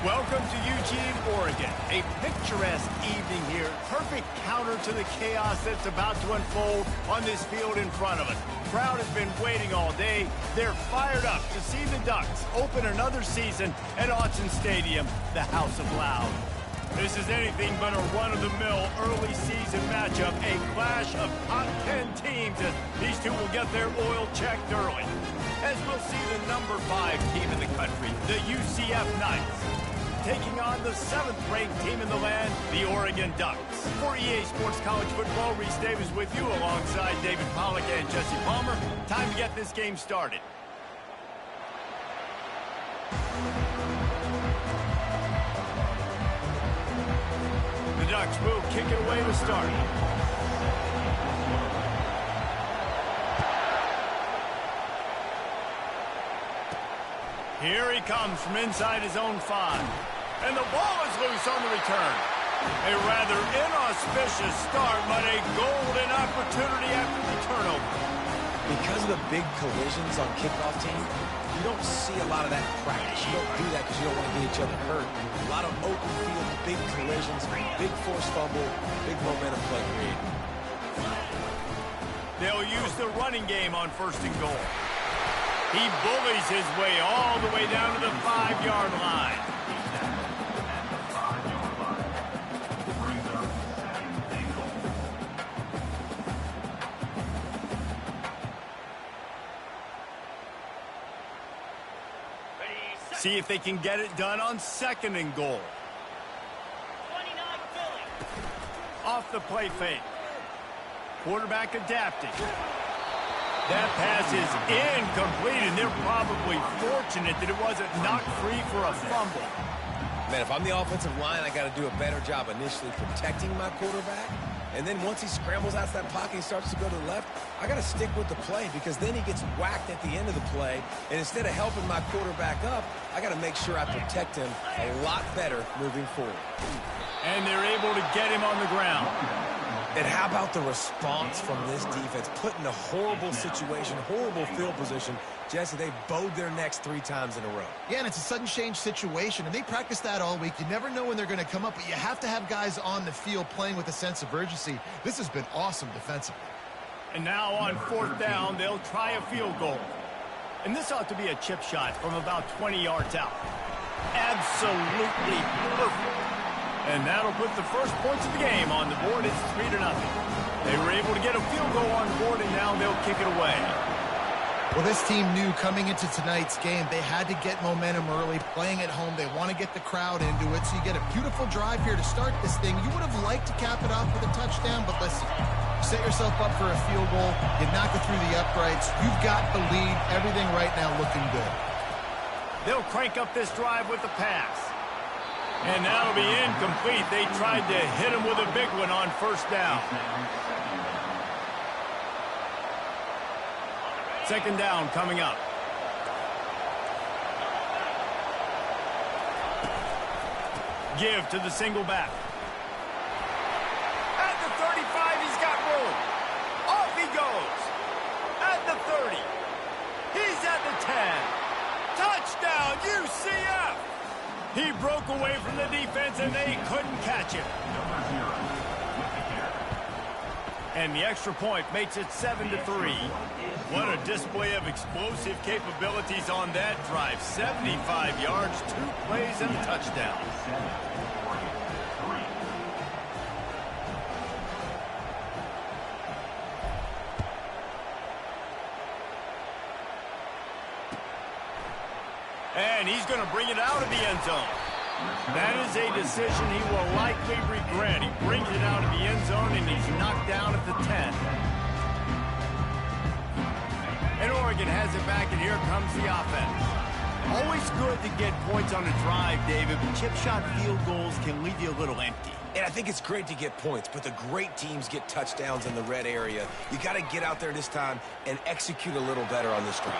Welcome to Eugene, Oregon. A picturesque evening here. Perfect counter to the chaos that's about to unfold on this field in front of us. The crowd has been waiting all day. They're fired up to see the Ducks open another season at Autzen Stadium, the House of Loud. This is anything but a run-of-the-mill early season matchup, a clash of top 10 teams as these two will get their oil checked early. As we'll see the number 5 team in the country, the UCF Knights, taking on the 7th-ranked team in the land, the Oregon Ducks. For EA Sports College Football, Reese Davis with you alongside David Pollack and Jesse Palmer. Time to get this game started. The Ducks will kick it away to start. Here he comes from inside his own 5. And the ball is loose on the return. A rather inauspicious start, but a golden opportunity after the turnover. Because of the big collisions on kickoff team, you don't see a lot of that in practice. You don't do that because you don't want to get each other hurt. A lot of open field, big collisions, big forced fumble, big momentum play created. They'll use the running game on 1st and goal. He bullies his way all the way down to the 5-yard line. See if they can get it done on 2nd and goal. Off the play fake. Quarterback adapting. That pass is incomplete, and they're probably fortunate that it wasn't knocked free for a fumble. Man, if I'm the offensive line, I got to do a better job initially protecting my quarterback. And then once he scrambles out of that pocket and starts to go to the left, I got to stick with the play because then he gets whacked at the end of the play. And instead of helping my quarterback up, I got to make sure I protect him a lot better moving forward. And they're able to get him on the ground. And how about the response from this defense? Put in a horrible situation, horrible field position. Jesse, they bowed their necks 3 times in a row. Yeah, and it's a sudden change situation, and they practice that all week. You never know when they're going to come up, but you have to have guys on the field playing with a sense of urgency. This has been awesome defensively. And now on 4th down, they'll try a field goal. And this ought to be a chip shot from about 20 yards out. Absolutely perfect. And that'll put the first points of the game on the board. It's 3-0. They were able to get a field goal on board, and now they'll kick it away. Well, this team knew coming into tonight's game they had to get momentum early. Playing at home, they want to get the crowd into it. So you get a beautiful drive here to start this thing. You would have liked to cap it off with a touchdown, but listen, set yourself up for a field goal. You knock it through the uprights. You've got the lead. Everything right now looking good. They'll crank up this drive with the pass. And that'll be incomplete. They tried to hit him with a big one on 1st down. 2nd down coming up. Give to the single back. At the 35, he's got room. Off he goes. At the 30. He's at the 10. Touchdown, UCF! He broke away from the defense, and they couldn't catch him. And the extra point makes it 7-3. What a display of explosive capabilities on that drive. 75 yards, 2 plays, and a touchdown. And he's going to bring it out of the end zone. That is a decision he will likely regret. He brings it out of the end zone, and he's knocked down at the 10. And Oregon has it back, and here comes the offense. Always good to get points on a drive, David, but chip shot field goals can leave you a little empty. And I think it's great to get points, but the great teams get touchdowns in the red area. You got to get out there this time and execute a little better on this drive.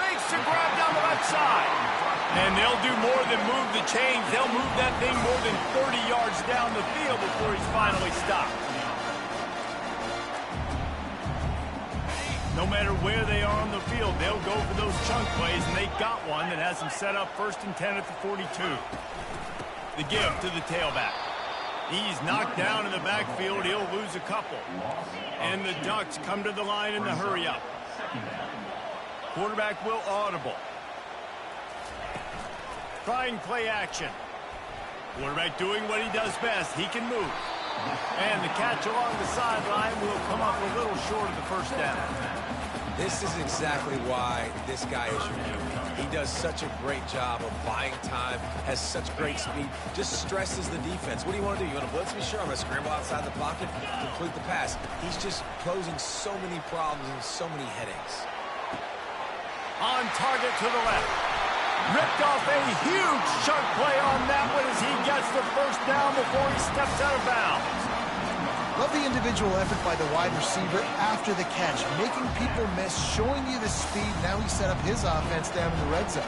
Makes the grab down the left side. And they'll do more than move the chains. They'll move that thing more than 30 yards down the field before he's finally stopped. No matter where they are on the field, they'll go for those chunk plays, and they got one that has them set up 1st and 10 at the 42. The give to the tailback. He's knocked down in the backfield. He'll lose a couple. And the Ducks come to the line in the hurry-up. Quarterback will audible. Trying play action. Quarterback doing what he does best. He can move. And the catch along the sideline will come up a little short of the first down. This is exactly why this guy is unique. He does such a great job of buying time, has such great speed, just stresses the defense. What do you want to do? You want to blitz me? Sure, I'm going to scramble outside the pocket, complete the pass. He's just posing so many problems and so many headaches. On target to the left. Ripped off a huge chunk play on that one as he gets the first down before he steps out of bounds. Love the individual effort by the wide receiver after the catch, making people miss, showing you the speed. Now he set up his offense down in the red zone.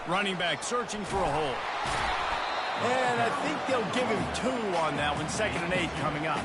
Running back searching for a hole. And I think they'll give him 2 on that one, 2nd and 8 coming up.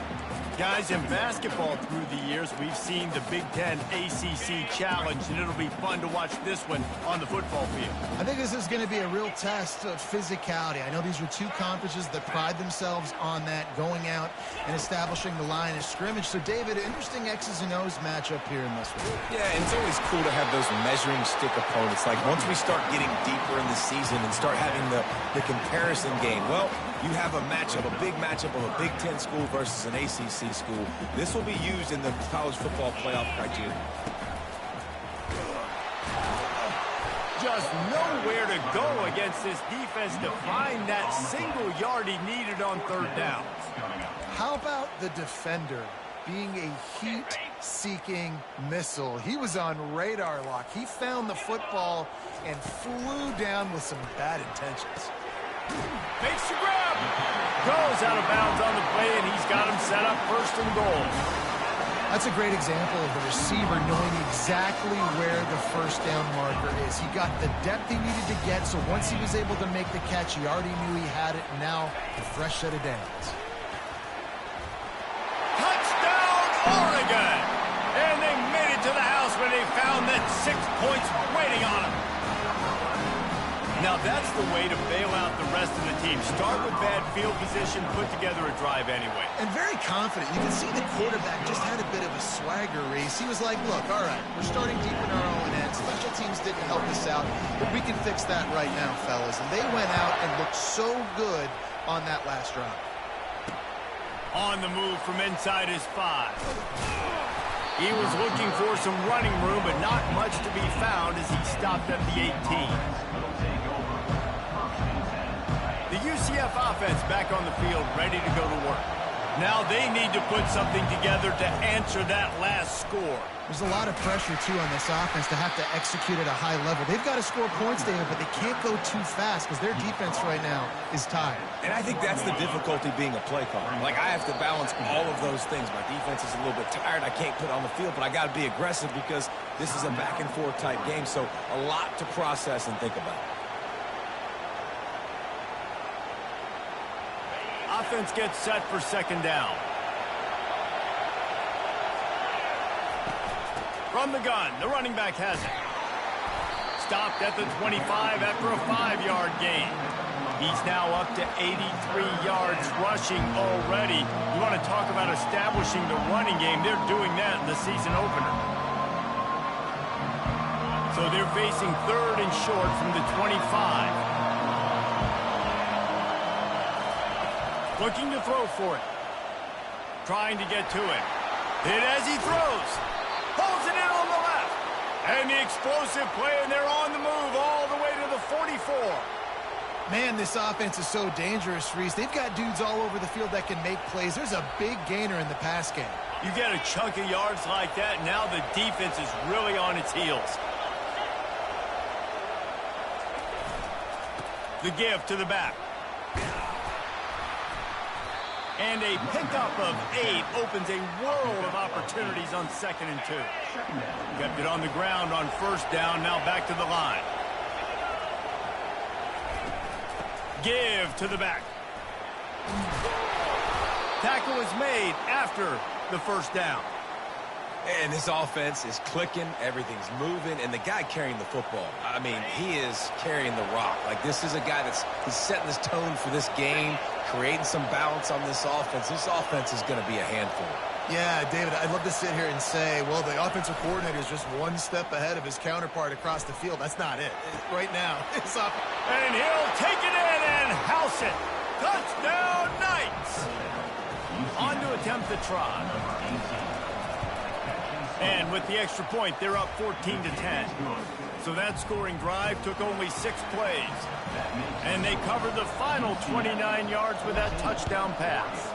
Guys, in basketball through the years, we've seen the Big Ten ACC Challenge, and it'll be fun to watch this one on the football field. I think this is going to be a real test of physicality. I know these are 2 conferences that pride themselves on that, going out and establishing the line of scrimmage. So, David, interesting X's and O's matchup here in this one. Yeah, and it's always cool to have those measuring stick opponents. Like, once we start getting deeper in the season and start having the comparison game, well, you have a matchup, a big matchup of a Big Ten school versus an ACC school. This will be used in the college football playoff criteria. Just nowhere to go against this defense to find that single yard he needed on 3rd down. How about the defender being a heat-seeking missile? He was on radar lock. He found the football and flew down with some bad intentions. Makes the grab. Goes out of bounds on the play, and he's got him set up 1st and goal. That's a great example of the receiver knowing exactly where the first down marker is. He got the depth he needed to get, so once he was able to make the catch, he already knew he had it, and now a fresh set of downs. Touchdown, Oregon! And they made it to the house when they found that 6 points waiting on them. Now that's the way to bail out the rest of the team. Start with bad field position, put together a drive anyway. And very confident. You can see the quarterback just had a bit of a swagger race. He was like, look, all right, we're starting deep in our own end. Special teams didn't help us out, but we can fix that right now, fellas. And they went out and looked so good on that last drive. On the move from inside his 5. He was looking for some running room, but not much to be found as he stopped at the 18. The UCF offense back on the field, ready to go to work. Now they need to put something together to answer that last score. There's a lot of pressure, too, on this offense to have to execute at a high level. They've got to score points, David, but they can't go too fast because their defense right now is tired. And I think that's the difficulty being a play caller. Like, I have to balance all of those things. My defense is a little bit tired. I can't put on the field, but I got to be aggressive because this is a back-and-forth type game, so a lot to process and think about. Offense gets set for 2nd down. From the gun, the running back has it. Stopped at the 25 after a 5-yard gain. He's now up to 83 yards rushing already. You want to talk about establishing the running game. They're doing that in the season opener. So they're facing 3rd and short from the 25. Looking to throw for it. Trying to get to it. Hit as he throws. Holds it in on the left. And the explosive play, and they're on the move all the way to the 44. Man, this offense is so dangerous, Reese. They've got dudes all over the field that can make plays. There's a big gainer in the pass game. You get a chunk of yards like that, now the defense is really on its heels. The give to the back. And a pickup of 8 opens a world of opportunities on 2nd and 2. Kept it on the ground on 1st down, now back to the line. Give to the back. Tackle is made after the first down. And this offense is clicking, everything's moving, and the guy carrying the football, I mean, he is carrying the rock. Like, this is a guy he's setting this tone for this game, creating some balance on this offense. This offense is going to be a handful. Yeah, David, I'd love to sit here and say, well, the offensive coordinator is just one step ahead of his counterpart across the field. That's not it. Right now, it's up. And he'll take it in and house it. Touchdown, Knights! On to attempt the try. And with the extra point, they're up 14-10. So that scoring drive took only 6 plays. And they covered the final 29 yards with that touchdown pass.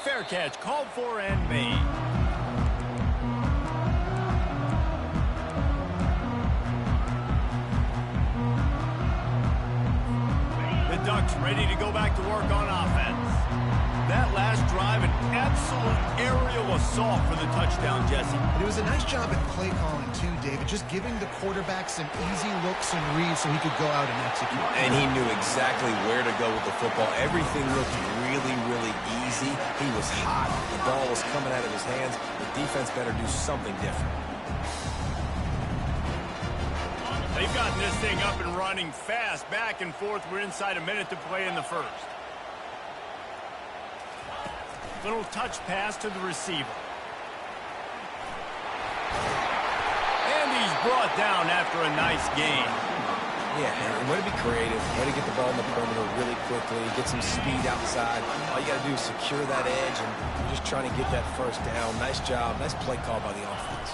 Fair catch called for and made. The Ducks ready to go back to work on offense. That last drive, an absolute aerial assault for the touchdown, Jesse. And it was a nice job at play calling, too, David, just giving the quarterback some easy looks and reads so he could go out and execute. And he knew exactly where to go with the football. Everything looked really, really easy. He was hot. The ball was coming out of his hands. The defense better do something different. They've gotten this thing up and running fast, back and forth. We're inside a minute to play in the first. Little touch pass to the receiver. And he's brought down after a nice game. Yeah, and way to be creative, way to get the ball in the perimeter really quickly, get some speed outside. All you got to do is secure that edge, and you're just trying to get that first down. Nice job. Nice play call by the offense.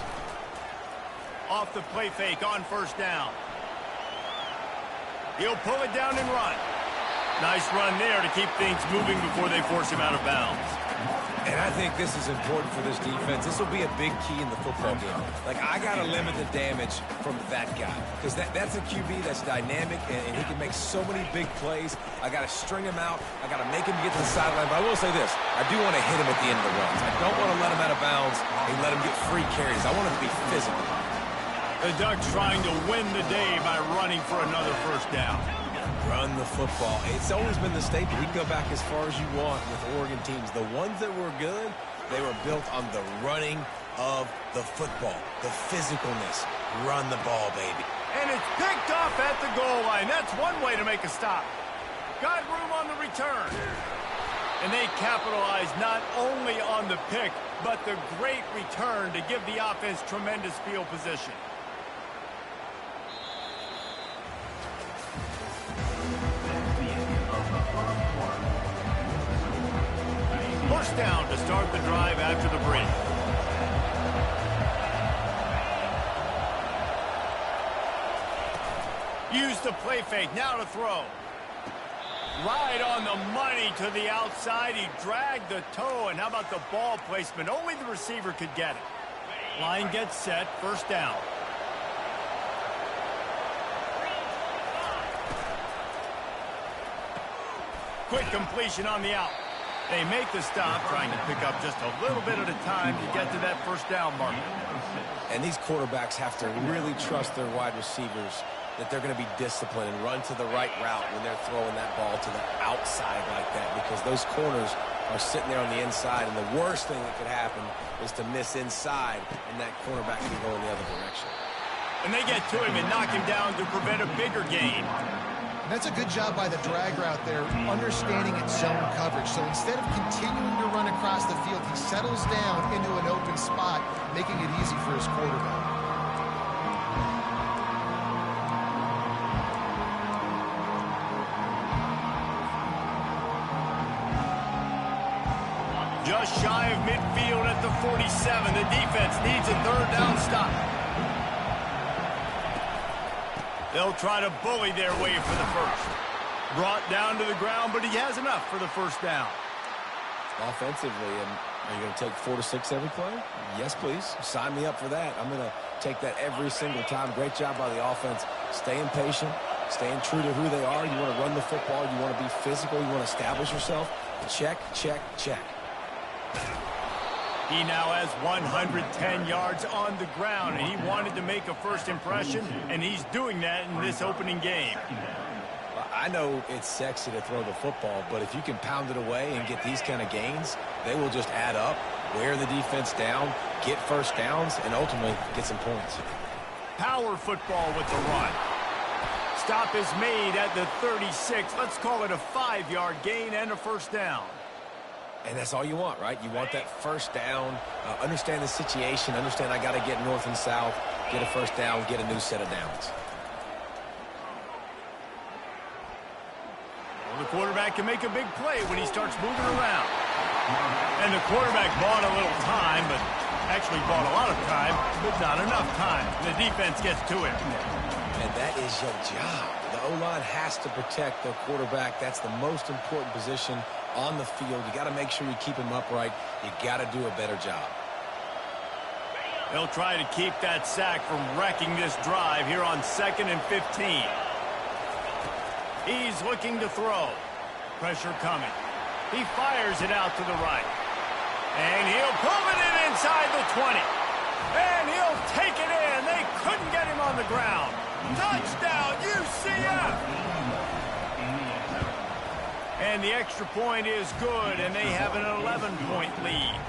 Off the play fake on first down. He'll pull it down and run. Nice run there to keep things moving before they force him out of bounds. And I think this is important for this defense. This will be a big key in the football game. Like, I got to limit the damage from that guy. Because that's a QB that's dynamic, and he can make so many big plays. I got to string him out. I got to make him get to the sideline. But I will say this. I do want to hit him at the end of the runs. I don't want to let him out of bounds and let him get free carries. I want him to be physical. The Ducks trying to win the day by running for another first down. Run the football. It's always been the staple. We can go back as far as you want with Oregon teams. The ones that were good, they were built on the running of the football, the physicalness. Run the ball, baby. And it's picked off at the goal line. That's one way to make a stop. Got room on the return. And they capitalized not only on the pick, but the great return to give the offense tremendous field position. First down to start the drive after the break. Use the play fake, now to throw. Right on the money to the outside. He dragged the toe, and how about the ball placement? Only the receiver could get it. Line gets set, first down. Quick completion on the out. They make the stop, trying to pick up just a little bit at a time to get to that first down mark. And these quarterbacks have to really trust their wide receivers that they're going to be disciplined and run to the right route when they're throwing that ball to the outside like that, because those corners are sitting there on the inside, and the worst thing that could happen is to miss inside, and that cornerback can go in the other direction. And they get to him and knock him down to prevent a bigger gain. That's a good job by the drag route there, understanding its zone coverage. So instead of continuing to run across the field, he settles down into an open spot, making it easy for his quarterback. Just shy of midfield at the 47. The defense needs a third down stop. They'll try to bully their way for the first. Brought down to the ground, but he has enough for the first down. Offensively, and are you going to take 4 to 6 every play? Yes, please. Sign me up for that. I'm going to take that every single time. Great job by the offense. Staying patient, staying true to who they are. You want to run the football. You want to be physical. You want to establish yourself. Check, check, check. He now has 110 yards on the ground, and he wanted to make a first impression, and he's doing that in this opening game. Well, I know it's sexy to throw the football, but if you can pound it away and get these kind of gains, they will just add up, wear the defense down, get first downs, and ultimately get some points. Power football with the run. Stop is made at the 36. Let's call it a 5-yard gain and a first down. And that's all you want, right? You want that first down, understand the situation, understand I got to get north and south, get a first down, get a new set of downs. Well, the quarterback can make a big play when he starts moving around. And the quarterback bought a little time, but actually bought a lot of time, but not enough time. The defense gets to him. And that is your job. The O-line has to protect their quarterback. That's the most important position on the field. You got to make sure you keep him upright. You got to do a better job. They'll try to keep that sack from wrecking this drive here on 2nd and 15. He's looking to throw. Pressure coming. He fires it out to the right. And he'll pull it in inside the 20. And he'll take it in. They couldn't get him on the ground. Touchdown, UCF! And the extra point is good, and they have an 11-point lead.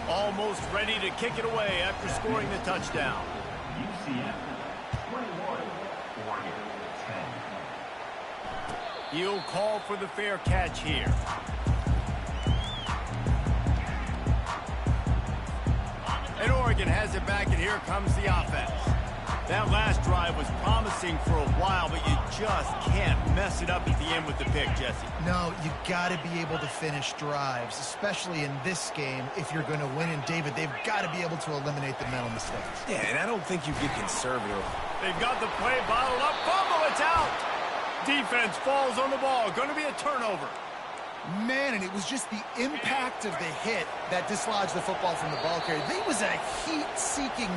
Almost ready to kick it away after scoring the touchdown. UCF 21, Oregon 10. He'll call for the fair catch here. And Oregon has it back, and here comes the offense. That last drive was promising for a while, but you just can't mess it up at the end with the pick, Jesse. No, you got to be able to finish drives, especially in this game if you're going to win. And, David, they've got to be able to eliminate the mental mistakes. Yeah, and I don't think you get conservative. They've got the play bottled up. Fumble, it's out. Defense falls on the ball. Going to be a turnover. Man, and it was just the impact of the hit that dislodged the football from the ball carrier. There was a heat-seeking...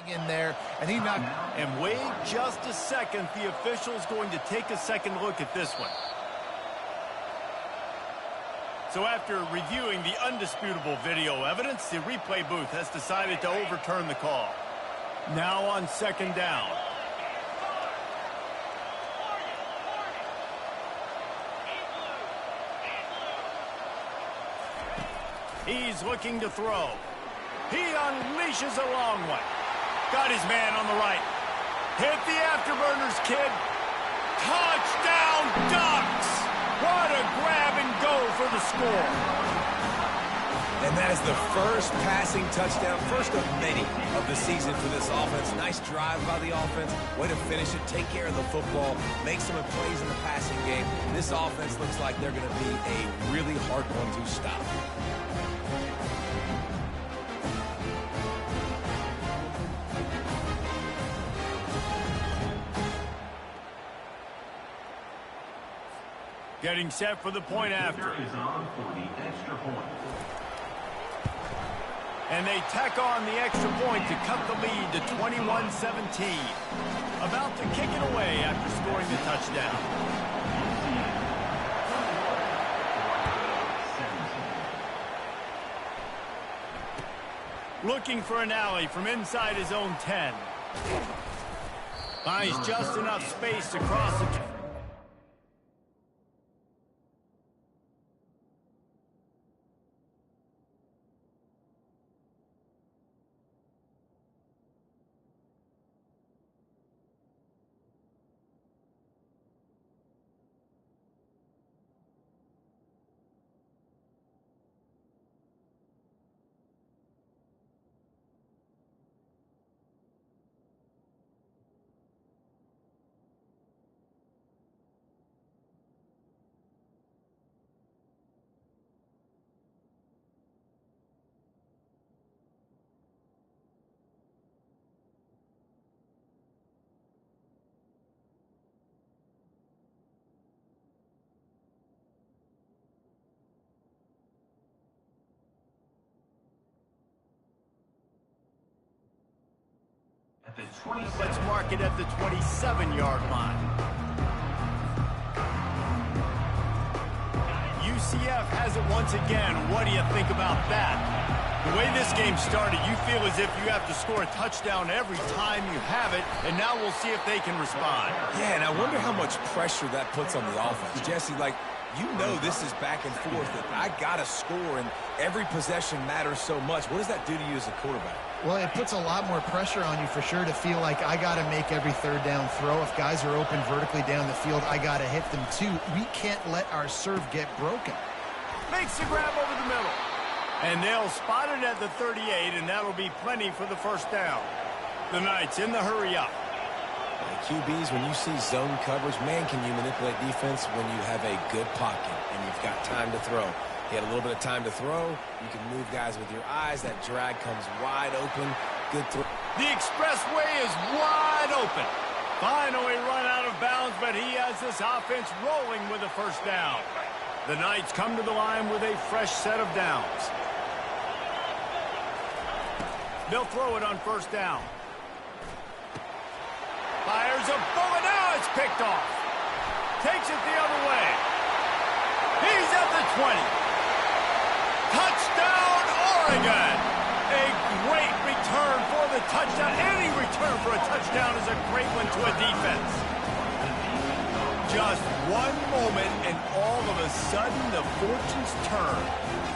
in there, and he knocked... And wait just a second. The official's going to take a second look at this one. So after reviewing the undisputable video evidence, the replay booth has decided to overturn the call. Now on 2nd down. He's looking to throw. He unleashes a long one. Got his man on the right. Hit the afterburners, kid. Touchdown, Ducks! What a grab and go for the score. And that is the first passing touchdown, first of many of the season for this offense. Nice drive by the offense. Way to finish it, take care of the football, make some plays in the passing game. This offense looks like they're going to be a really hard one to stop. Getting set for the point after. Is on for the extra point. And they tack on the extra point to cut the lead to 21-17. About to kick it away after scoring the touchdown. Looking for an alley from inside his own 10. Finds just enough space to cross the... Let's mark it at the 27-yard line. UCF has it once again. What do you think about that? The way this game started, you feel as if you have to score a touchdown every time you have it, and now we'll see if they can respond. Yeah, and I wonder how much pressure that puts on the offense. Jesse, like, you know this is back and forth, that I got to score, and every possession matters so much. What does that do to you as a quarterback? Well, it puts a lot more pressure on you for sure to feel like I got to make every third down throw. If guys are open vertically down the field, I got to hit them too. We can't let our serve get broken. Makes the grab over the middle. And they'll spot it at the 38, and that'll be plenty for the first down. The Knights in the hurry up. QBs, when you see zone coverage, man, can you manipulate defense when you have a good pocket and you've got time to throw. You had a little bit of time to throw. You can move guys with your eyes. That drag comes wide open. Good throw. The expressway is wide open. Finally run out of bounds, but he has this offense rolling with a first down. The Knights come to the line with a fresh set of downs. They'll throw it on first down. Fires a bullet. Now it's picked off. Takes it the other way. He's at the 20. Touchdown, Oregon. A great return for the touchdown. Any return for a touchdown is a great one to a defense. Just one moment, and all of a sudden, the fortunes turn.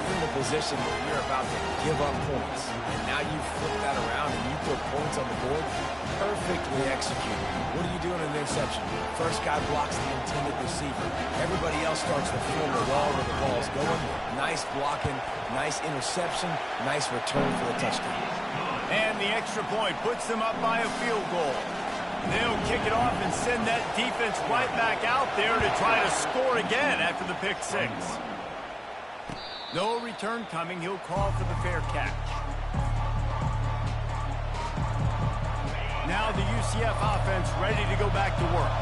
You're in a position where you're about to give up points, and now you flip that around and you put points on the board. Perfectly executed. What do you do in an interception? First guy blocks the intended receiver. Everybody else starts to form the wall where the ball's going. Nice blocking, nice interception, nice return for the touchdown. And the extra point puts them up by a field goal. They'll kick it off and send that defense right back out there to try to score again after the pick six. No return coming. He'll call for the fair catch. Now the UCF offense ready to go back to work.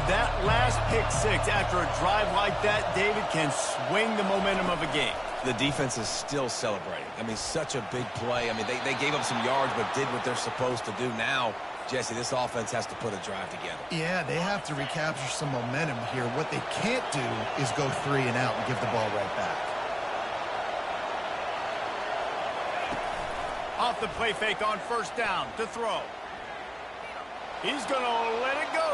That last pick six after a drive like that, David, can swing the momentum of a game. The defense is still celebrating. I mean, such a big play. I mean, they gave up some yards but did what they're supposed to do. Now, Jesse, this offense has to put a drive together. Yeah, they have to recapture some momentum here. What they can't do is go 3 and out and give the ball right back. Off the play fake on first down to throw. He's going to let it go.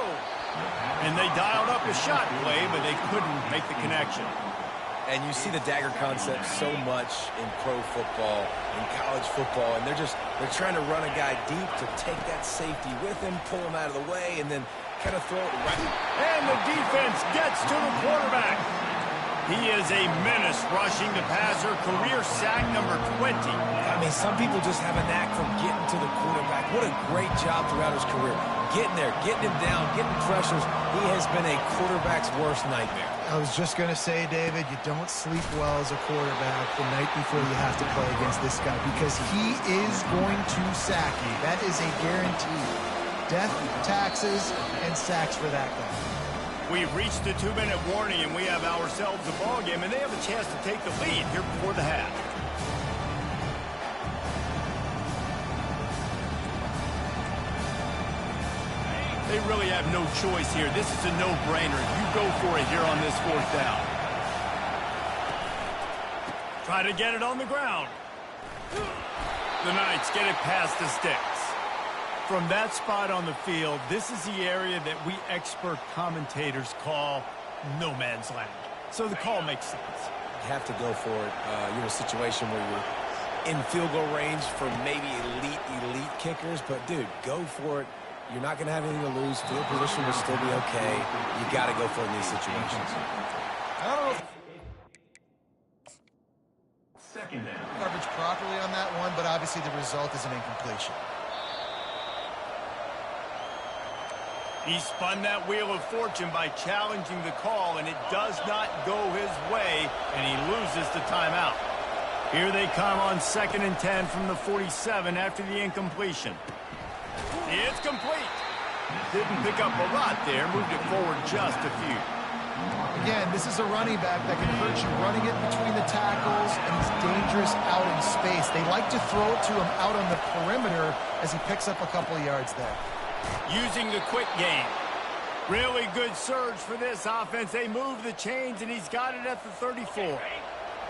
And they dialed up a shot play, but they couldn't make the connection. And you see the dagger concept so much in pro football, in college football, and they're trying to run a guy deep to take that safety with him, pull him out of the way, and then kind of throw it right. And the defense gets to the quarterback. He is a menace rushing the passer, career sack number 20. I mean, some people just have a knack for getting to the quarterback. What a great job throughout his career. Getting there, getting him down, getting pressures. He has been a quarterback's worst nightmare. I was just going to say, David, you don't sleep well as a quarterback the night before you have to play against this guy because he is going to sack you. That is a guarantee. Death, taxes, and sacks for that guy. We've reached the 2-minute warning, and we have ourselves a ball game, and they have a chance to take the lead here before the half. They really have no choice here. This is a no-brainer. You go for it here on this fourth down. Try to get it on the ground. The Knights get it past the sticks. From that spot on the field, this is the area that we expert commentators call no man's land. So the call makes sense. You have to go for it. You're in a situation where you're in field goal range for maybe elite kickers, but dude, go for it. You're not going to have anything to lose. Field position will still be okay. You got to go for it in these situations. I don't know if Second down. coverage properly on that one, but obviously the result is an incompletion. He spun that wheel of fortune by challenging the call, and it does not go his way, and he loses the timeout. Here they come on 2nd and 10 from the 47 after the incompletion. It's complete. Didn't pick up a lot there, moved it forward just a few. Again, this is a running back that can hurt you running it between the tackles, and he's dangerous out in space. They like to throw it to him out on the perimeter as he picks up a couple of yards there. Using the quick game. Really good surge for this offense. They move the chains, and he's got it at the 34.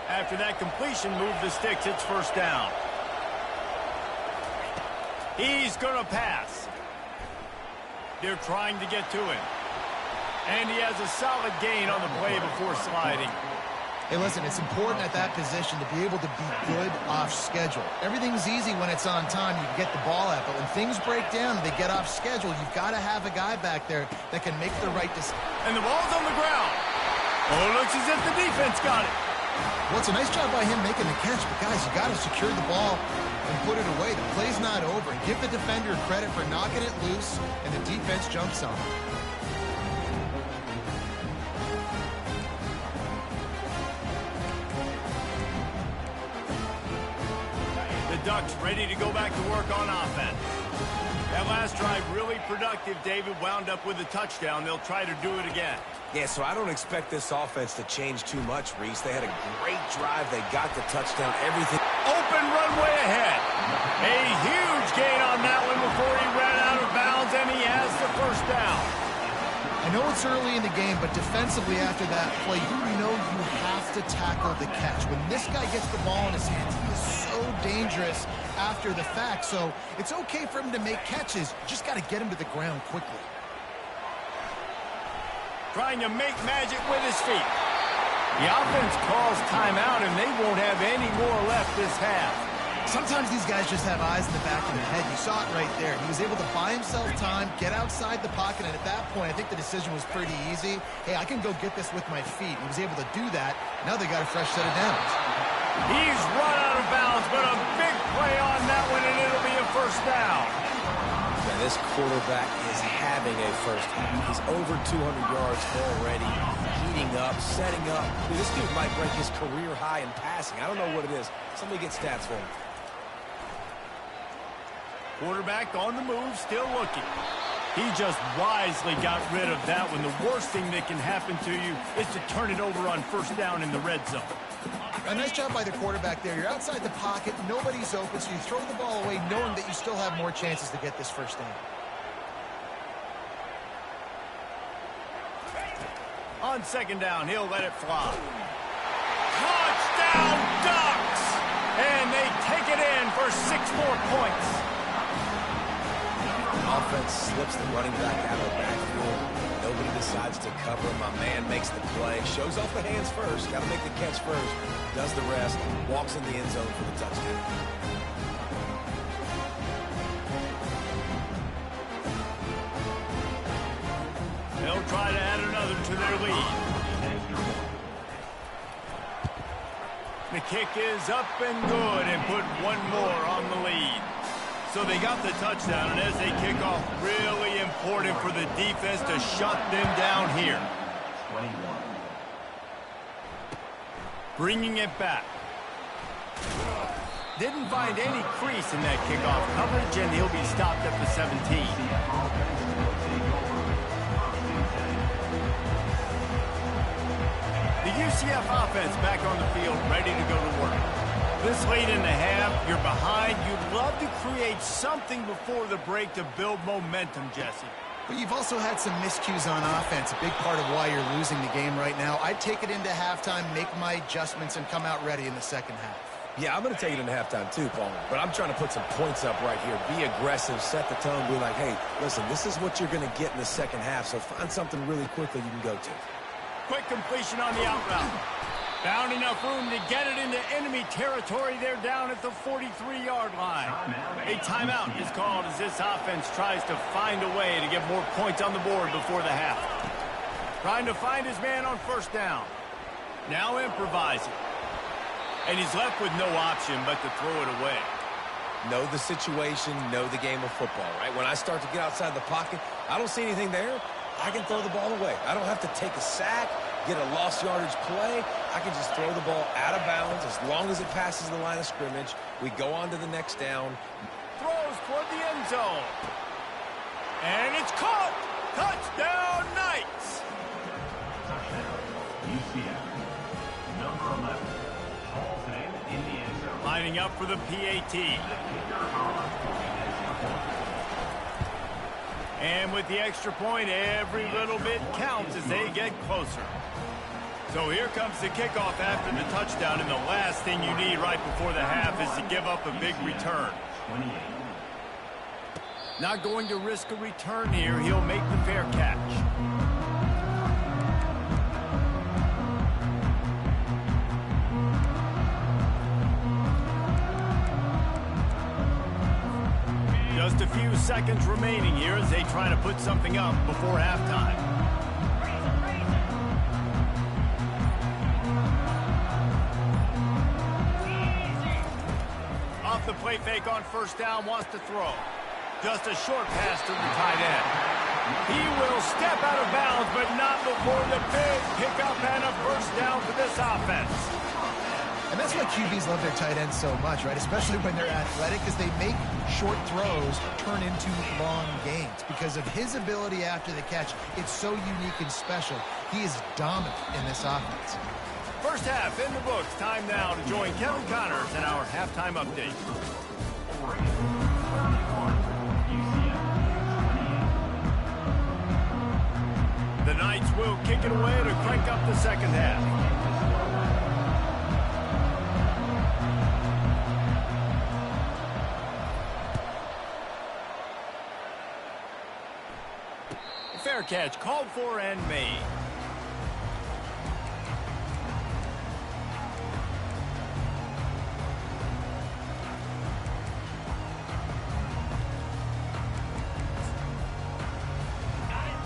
After that completion, move the sticks. It's first down. He's going to pass. They're trying to get to him. And he has a solid gain on the play before sliding. Hey, listen, it's important at that position to be able to be good off schedule. Everything's easy when it's on time. You can get the ball out. But when things break down and they get off schedule, you've got to have a guy back there that can make the right decision. And the ball's on the ground. Oh, it looks as if the defense got it. Well, it's a nice job by him making the catch. But, guys, you got to secure the ball and put it away. The play's not over. And give the defender credit for knocking it loose, and the defense jumps on it. Ducks ready to go back to work on offense. That last drive really productive. David wound up with a touchdown. They'll try to do it again. Yeah, so I don't expect this offense to change too much, Reese. They had a great drive. They got the touchdown. Everything. Open runway ahead. A huge gain on that one before he ran out of bounds, and he has the first down. I know it's early in the game, but defensively after that play, you know you have to tackle the catch. When this guy gets the ball in his hands, he is so dangerous after the fact. So it's okay for him to make catches. You just got to get him to the ground quickly. Trying to make magic with his feet. The offense calls timeout, and they won't have any more left this half. Sometimes these guys just have eyes in the back of their head. You saw it right there. He was able to buy himself time, get outside the pocket, and at that point, I think the decision was pretty easy. Hey, I can go get this with my feet. He was able to do that. Now they got a fresh set of downs. He's run out of bounds, but a big play on that one, and it'll be a first down. Now, this quarterback is having a first half. He's over 200 yards already, heating up, setting up. Dude, this dude might break his career high in passing. I don't know what it is. Somebody get stats for him. Quarterback on the move, still looking. He just wisely got rid of that one. The worst thing that can happen to you is to turn it over on first down in the red zone. A nice job by the quarterback there. You're outside the pocket, nobody's open, so you throw the ball away knowing that you still have more chances to get this first down. On second down, he'll let it fly. Touchdown, Ducks! And they take it in for 6 more points. Offense slips the running back out of the backfield. Nobody decides to cover. My man makes the play. Shows off the hands first. Got to make the catch first. Does the rest. Walks in the end zone for the touchdown. They'll try to add another to their lead. The kick is up and good and put one more on the lead. So they got the touchdown, and as they kick off, really important for the defense to shut them down here. 21. Bringing it back. Didn't find any crease in that kickoff coverage, and he'll be stopped at the 17. The UCF offense back on the field, ready to go to work. This late in the half, you're behind. You'd love to create something before the break to build momentum, Jesse. But you've also had some miscues on offense, a big part of why you're losing the game right now. I'd take it into halftime, make my adjustments, and come out ready in the second half. Yeah, I'm going to take it into halftime too, Paul. But I'm trying to put some points up right here. Be aggressive, set the tone, be like, hey, listen, this is what you're going to get in the second half, so find something really quickly you can go to. Quick completion on the out route. Found enough room to get it into enemy territory. They're down at the 43-yard line. A timeout is called as this offense tries to find a way to get more points on the board before the half. Trying to find his man on first down. Now improvising. And he's left with no option but to throw it away. Know the situation, know the game of football, right? When I start to get outside the pocket, I don't see anything there. I can throw the ball away. I don't have to take a sack, get a lost yardage play. I can just throw the ball out of bounds as long as it passes the line of scrimmage. We go on to the next down. Throws toward the end zone. And it's caught. Touchdown, Knights. Touchdown, UCF. Number 11, Halsey in the end zone. Lining up for the PAT. And with the extra point, every little bit counts as they get closer. So here comes the kickoff after the touchdown, and the last thing you need right before the half is to give up a big return. 28. Not going to risk a return here. He'll make the fair catch. Just a few seconds remaining here as they try to put something up before halftime. Off the play fake on first down, wants to throw. Just a short pass to the tight end. He will step out of bounds, but not before the big pickup and a first down for this offense. And that's why QBs love their tight ends so much, right? Especially when they're athletic, because they make short throws turn into long gains. Because of his ability after the catch, it's so unique and special. He is dominant in this offense. First half in the books. Time now to join Kevin Connors in our halftime update. Oregon 31. UCF 28. The Knights will kick it away to crank up the second half. Fair catch called for and made.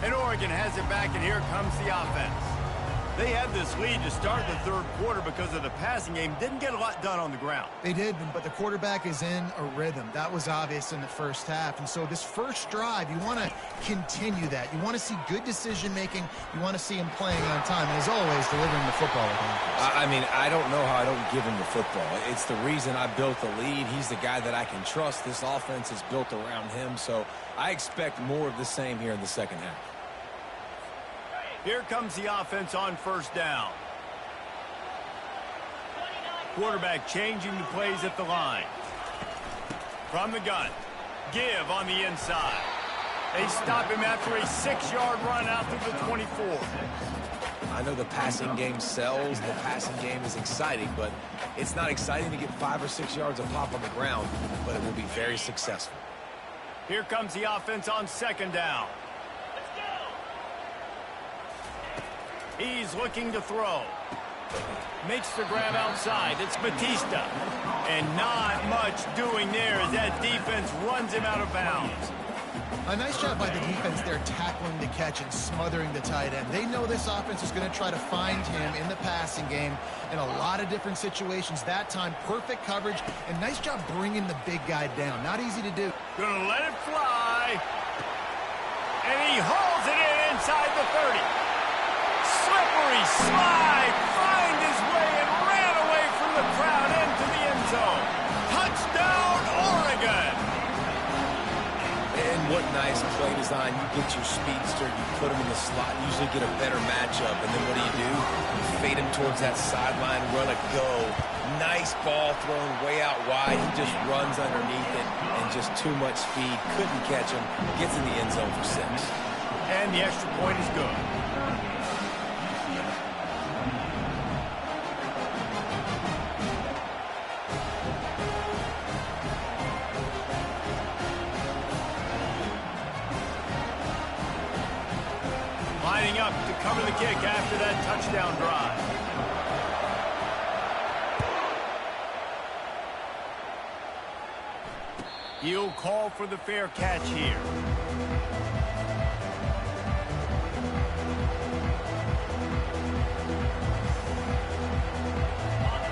And Oregon has it back, and here comes the offense. They had this lead to start the third quarter because of the passing game. Didn't get a lot done on the ground. They did, but the quarterback is in a rhythm. That was obvious in the first half. And so this first drive, you want to continue that. You want to see good decision-making. You want to see him playing on time. And as always, delivering the football. I mean, I don't know how I don't give him the football. It's the reason I built the lead. He's the guy that I can trust. This offense is built around him. So I expect more of the same here in the second half. Here comes the offense on first down. Quarterback changing the plays at the line. From the gun. Give on the inside. They stop him after a 6-yard run out to the 24. I know the passing game sells. The passing game is exciting, but it's not exciting to get 5 or 6 yards of pop on the ground, but it will be very successful. Here comes the offense on second down. He's looking to throw. Makes the grab outside. It's Batista. And not much doing there as that defense runs him out of bounds. A nice job by the defense there tackling the catch and smothering the tight end. They know this offense is going to try to find him in the passing game in a lot of different situations. That time, perfect coverage and nice job bringing the big guy down. Not easy to do. Gonna let it fly. And he hauls it in inside the 30. Slippery slide, find his way and ran away from the crowd into the end zone. Touchdown, Oregon! And what nice play design. You get your speedster, you put him in the slot, usually get a better matchup, and then what do? You fade him towards that sideline, run a go. Nice ball thrown way out wide. He just runs underneath it, and just too much speed. Couldn't catch him. Gets in the end zone for 6. And the extra point is good. Lining up to cover the kick after that touchdown drive. He'll call for the fair catch here.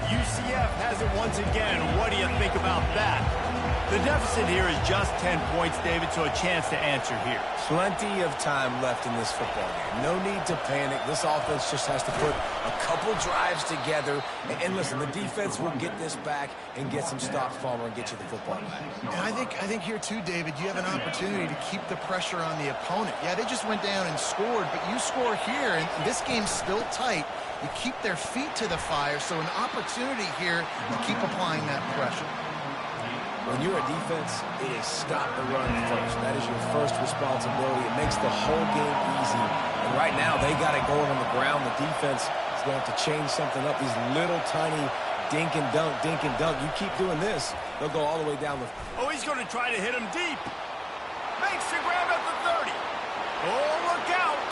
UCF has it once again. What do you think about that? The deficit here is just 10 points, David, so a chance to answer here. Plenty of time left in this football game. No need to panic. This offense just has to put a couple drives together. And listen, the defense will get this back and get some stops, Palmer, and get you the football back. And I think here too, David, you have an opportunity to keep the pressure on the opponent. Yeah, they just went down and scored, but you score here, and this game's still tight. You keep their feet to the fire, so an opportunity here to keep applying that pressure. When you're a defense, it is stop the run first. That is your first responsibility. It makes the whole game easy. And right now, they got it going on the ground. The defense is going to have to change something up. These little tiny dink and dunk, dink and dunk. You keep doing this, they'll go all the way down the... Oh, he's going to try to hit him deep. Makes the grab at the 30. Oh, look out.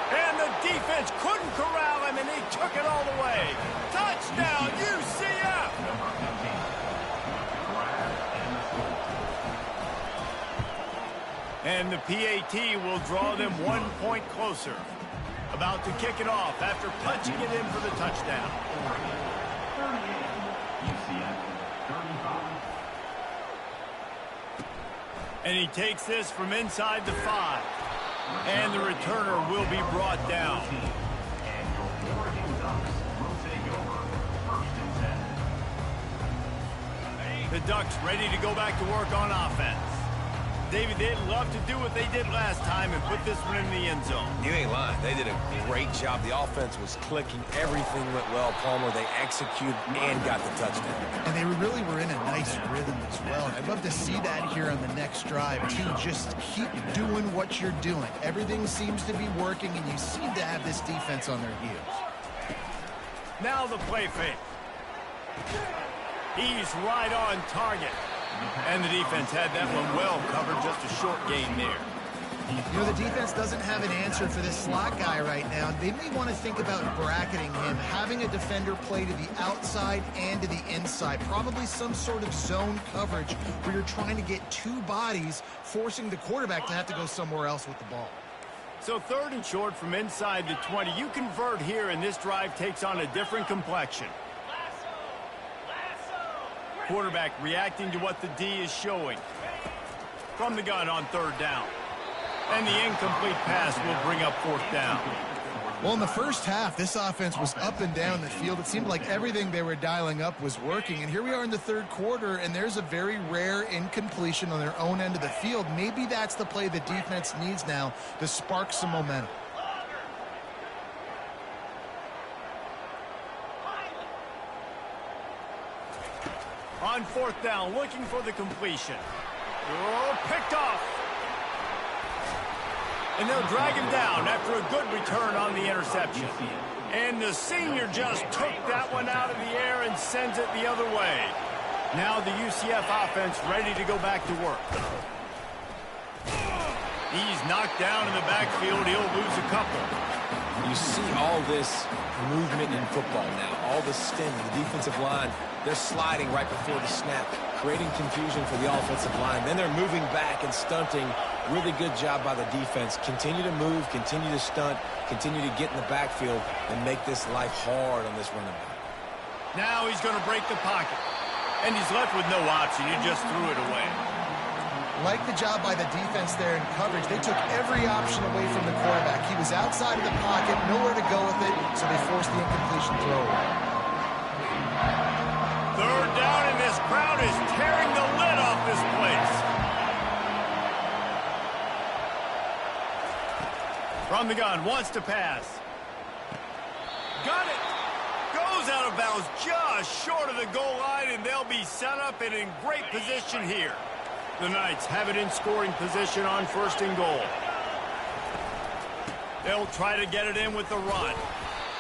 And the defense couldn't corral him, and he took it all the way. Touchdown, UCF! And the PAT will draw them 1 point closer. About to kick it off after punching it in for the touchdown. And he takes this from inside the 5. And the returner will be brought down. The Ducks ready to go back to work on offense. David, they'd love to do what they did last time and put this one in the end zone. You ain't lying. They did a great job. The offense was clicking. Everything went well, Palmer. They executed and got the touchdown. And they really were in a nice rhythm as well. And I'd love to see that here on the next drive, too. Just keep doing what you're doing. Everything seems to be working, and you seem to have this defense on their heels. Now the play fake. He's right on target. And the defense had that one well covered, just a short gain there. You know, the defense doesn't have an answer for this slot guy right now. They may want to think about bracketing him, having a defender play to the outside and to the inside. Probably some sort of zone coverage where you're trying to get two bodies, forcing the quarterback to have to go somewhere else with the ball. So 3rd and short from inside the 20. You convert here, and this drive takes on a different complexion. Quarterback reacting to what the D is showing. From the gun on 3rd down. And the incomplete pass will bring up 4th down. Well, in the first half, this offense was up and down the field. It seemed like everything they were dialing up was working. And here we are in the 3rd quarter, and there's a very rare incompletion on their own end of the field. Maybe that's the play the defense needs now to spark some momentum. On 4th down, looking for the completion. Oh, picked off. And they'll drag him down after a good return on the interception. And the senior just took that one out of the air and sends it the other way. Now the UCF offense ready to go back to work. He's knocked down in the backfield. He'll lose a couple. You see all this movement in football now, all the stemming, the defensive line, they're sliding right before the snap, creating confusion for the offensive line. Then they're moving back and stunting. Really good job by the defense. Continue to move, continue to stunt, continue to get in the backfield and make this life hard on this running back. Now he's going to break the pocket. And he's left with no option. He just threw it away. Like the job by the defense there in coverage. They took every option away from the quarterback. He was outside of the pocket, nowhere to go with it, so they forced the incompletion throw away. 3rd down, and this crowd is tearing the lid off this place. From the gun, wants to pass. Got it. Goes out of bounds just short of the goal line, and they'll be set up and in great position here. The Knights have it in scoring position on 1st and goal. They'll try to get it in with the run.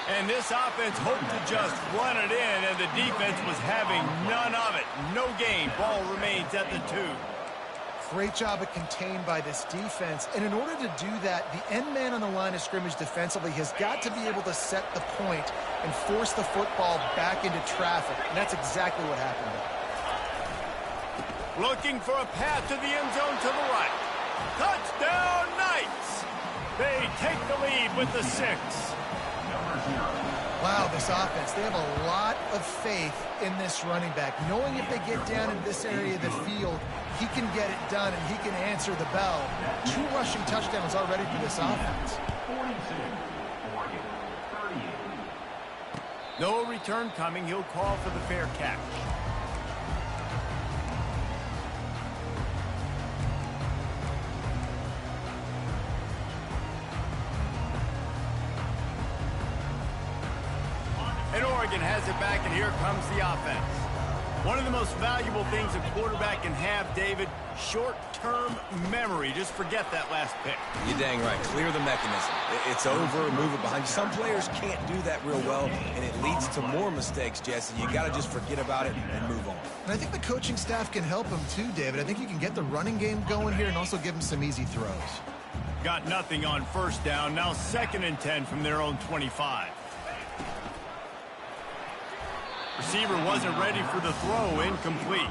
And this offense hoped to just run it in, and the defense was having none of it. No gain. Ball remains at the 2. Great job of contained by this defense. And in order to do that, the end man on the line of scrimmage defensively has got to be able to set the point and force the football back into traffic. And that's exactly what happened there. Looking for a path to the end zone to the right. Touchdown, Knights! They take the lead with the 6. Wow, this offense, they have a lot of faith in this running back, knowing if they get down in this area of the field, he can get it done and he can answer the bell. 2 rushing touchdowns already for this offense. No return coming. He'll call for the fair catch. And Oregon has it back, and here comes the offense. One of the most valuable things a quarterback can have, David, short-term memory. Just forget that last pick. You're dang right. Clear the mechanism. It's over, move it behind you. Some players can't do that real well, and it leads to more mistakes, Jesse. You got to just forget about it and move on. And I think the coaching staff can help him too, David. I think you can get the running game going here and also give him some easy throws. Got nothing on first down. Now 2nd and 10 from their own 25. Receiver wasn't ready for the throw. Incomplete.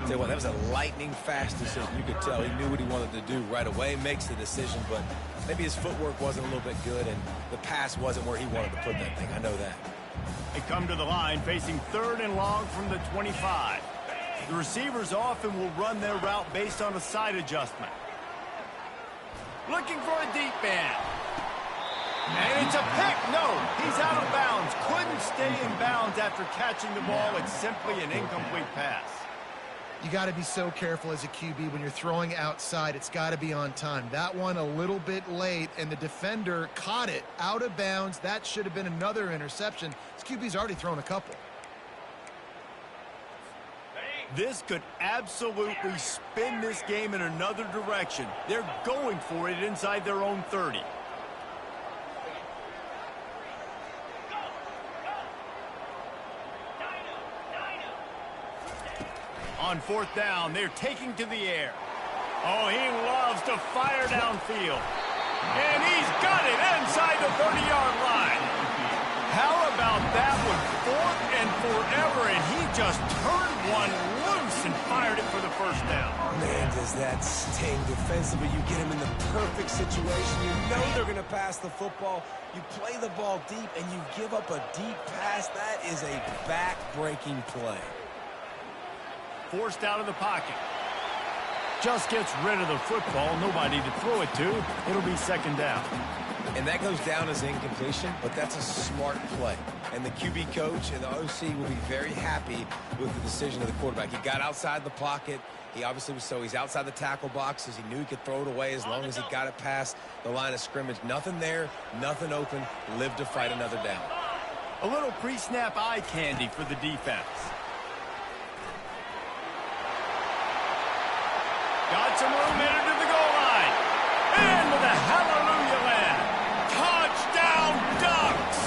Tell you what, that was a lightning-fast decision. You could tell he knew what he wanted to do right away, makes the decision, but maybe his footwork wasn't a little bit good, and the pass wasn't where he wanted to put that thing. I know that. They come to the line, facing 3rd and long from the 25. The receivers often will run their route based on a side adjustment. Looking for a deep man. And it's a pick. No, he's out of bounds. Couldn't stay in bounds after catching the ball. It's simply an incomplete pass. You got to be so careful as a QB when you're throwing outside. It's got to be on time. That one a little bit late, and the defender caught it out of bounds. That should have been another interception. This QB's already thrown a couple. This could absolutely spin this game in another direction. They're going for it inside their own 30. On 4th down, they're taking to the air. Oh, he loves to fire downfield. And he's got it inside the 30-yard line. How about that one? 4th and forever, and he just turned one loose and fired it for the first down. Man, does that sting defensively. You get him in the perfect situation. You know they're going to pass the football. You play the ball deep, and you give up a deep pass. That is a back-breaking play. Forced out of the pocket. Just gets rid of the football. Nobody to throw it to. It'll be 2nd down. And that goes down as incompletion, but that's a smart play. And the QB coach and the OC will be very happy with the decision of the quarterback. He got outside the pocket. He obviously was he's outside the tackle boxes. He knew he could throw it away as long as he got it past the line of scrimmage. Nothing there, nothing open. Live to fight another down. A little pre-snap eye candy for the defense. Got some room headed to the goal line. And with a hallelujah land. Touchdown Ducks!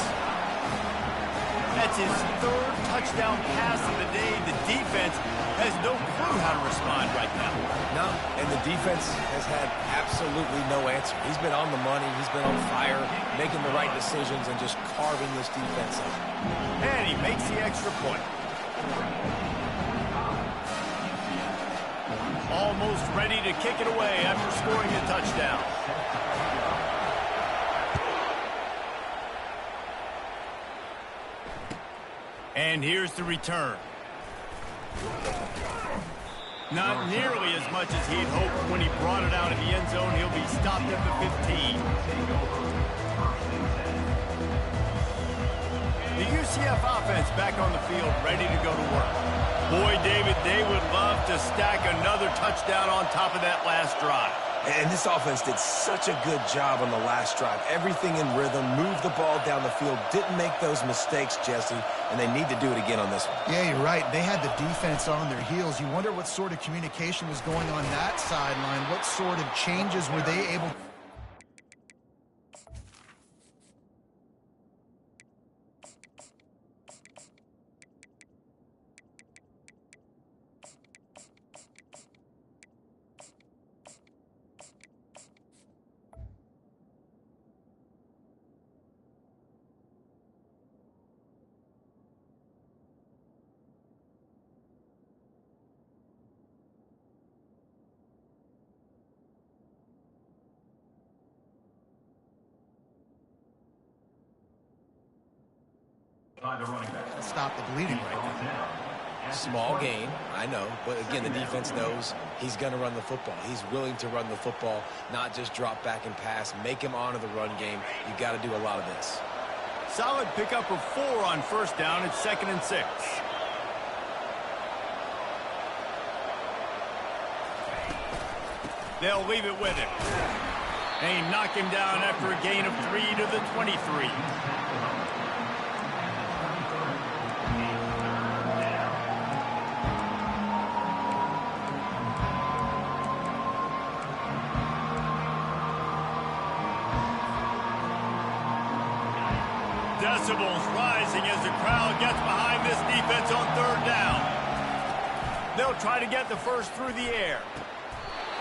That's his 3rd touchdown pass of the day. The defense has no clue how to respond right now. No, and the defense has had absolutely no answer. He's been on the money. He's been on fire, making the right decisions and just carving this defense up. And he makes the extra point. Almost ready to kick it away after scoring a touchdown. And here's the return. Not nearly as much as he'd hoped when he brought it out of the end zone. He'll be stopped at the 15. The UCF offense back on the field, ready to go to work. Boy, David, they would love to stack another touchdown on top of that last drive. And this offense did such a good job on the last drive. Everything in rhythm, moved the ball down the field, didn't make those mistakes, Jesse, and they need to do it again on this one. Yeah, you're right. They had the defense on their heels. You wonder what sort of communication was going on that sideline. What sort of changes were they able to... stop the bleeding right now. Small gain, I know, but again, the defense knows he's going to run the football. He's willing to run the football, not just drop back and pass, make him honor the run game. You got to do a lot of this. Solid pickup of 4 on first down. It's 2nd and 6. They'll leave it with him. They knock him down after a gain of 3 to the 23. Decibels rising as the crowd gets behind this defense on third down. They'll try to get the first through the air.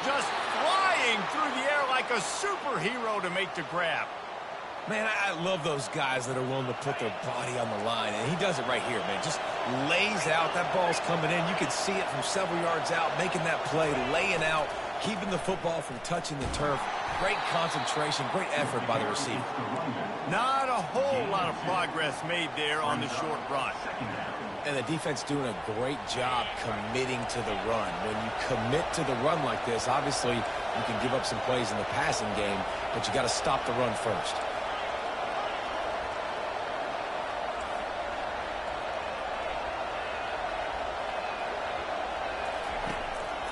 Just flying through the air like a superhero to make the grab. Man, I love those guys that are willing to put their body on the line, and he does it right here, man. Just lays out. That ball's coming in. You can see it from several yards out, making that play, laying out, keeping the football from touching the turf. Great concentration, great effort by the receiver. Not a whole lot of progress made there on the short run. And the defense doing a great job committing to the run. When you commit to the run like this, obviously you can give up some plays in the passing game, but you got to stop the run first.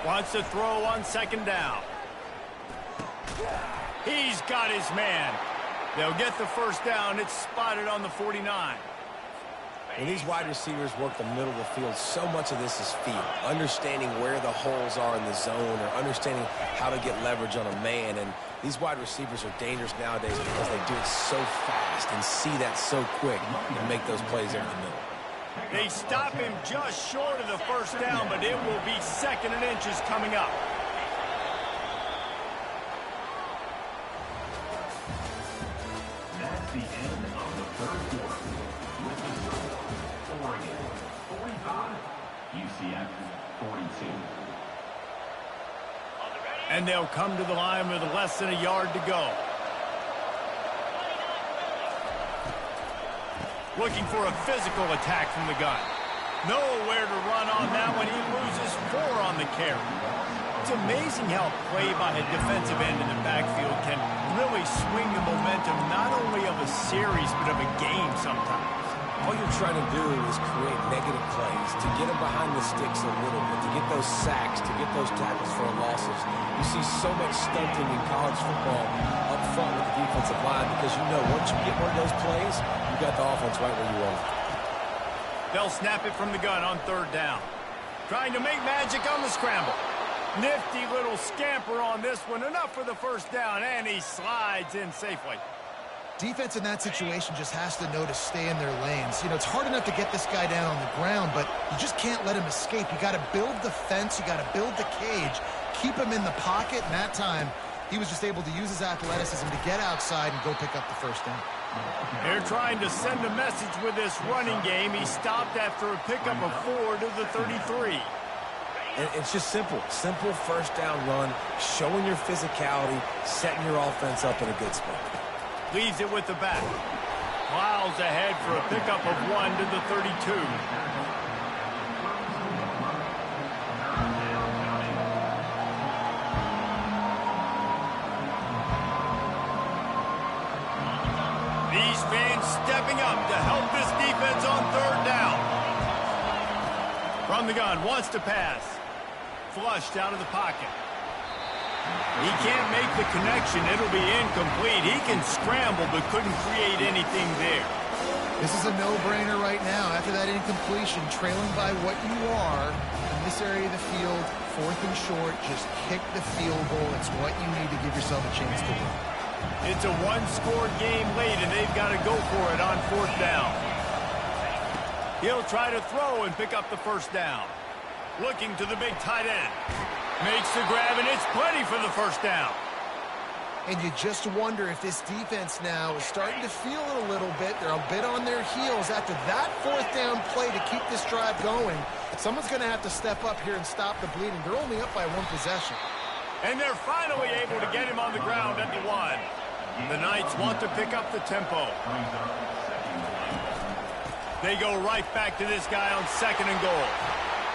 Wants to throw on second down. He's got his man. They'll get the first down. It's spotted on the 49. When these wide receivers work the middle of the field, so much of this is feel. Understanding where the holes are in the zone or understanding how to get leverage on a man. And these wide receivers are dangerous nowadays because they do it so fast and see that so quick and make those plays over the middle. They stop him just short of the first down, but it will be 2nd and inches coming up. That's the end of the third quarter. With the score, Oregon 45, UCF 42. And they'll come to the line with less than a yard to go. Looking for a physical attack from the gun. Nowhere to run on that one. He loses 4 on the carry. It's amazing how play by a defensive end in the backfield can really swing the momentum not only of a series but of a game sometimes. All you're trying to do is create negative plays, to get them behind the sticks a little bit, to get those sacks, to get those tackles for losses. You see so much stunting in college football up front with the defensive line because you know once you get one of those plays, you got the offense right where you want it. They'll snap it from the gun on third down. Trying to make magic on the scramble. Nifty little scamper on this one. Enough for the first down, and he slides in safely. Defense in that situation just has to know to stay in their lanes. You know, it's hard enough to get this guy down on the ground, but you just can't let him escape. You got to build the fence. You got to build the cage. Keep him in the pocket. And that time, he was just able to use his athleticism to get outside and go pick up the first down. They're trying to send a message with this running game. He stopped after a pickup of 4 to the 33. And it's just simple. Simple first down run, showing your physicality, setting your offense up in a good spot. Leaves it with the back. Miles ahead for a pickup of 1 to the 32. These fans stepping up to help this defense on third down. From the gun, wants to pass. Flushed out of the pocket. He can't make the connection. It'll be incomplete. He can scramble, but couldn't create anything there. This is a no-brainer right now. After that incompletion, trailing by what you are in this area of the field, 4th and short, just kick the field goal. It's what you need to give yourself a chance to win. It's a one-score game late, and they've got to go for it on 4th down. He'll try to throw and pick up the first down. Looking to the big tight end. Makes the grab, and it's plenty for the first down. And you just wonder if this defense now is starting to feel it a little bit. They're a bit on their heels after that 4th down play to keep this drive going. Someone's going to have to step up here and stop the bleeding. They're only up by 1 possession. And they're finally able to get him on the ground at the 1. The Knights want to pick up the tempo. They go right back to this guy on 2nd and goal.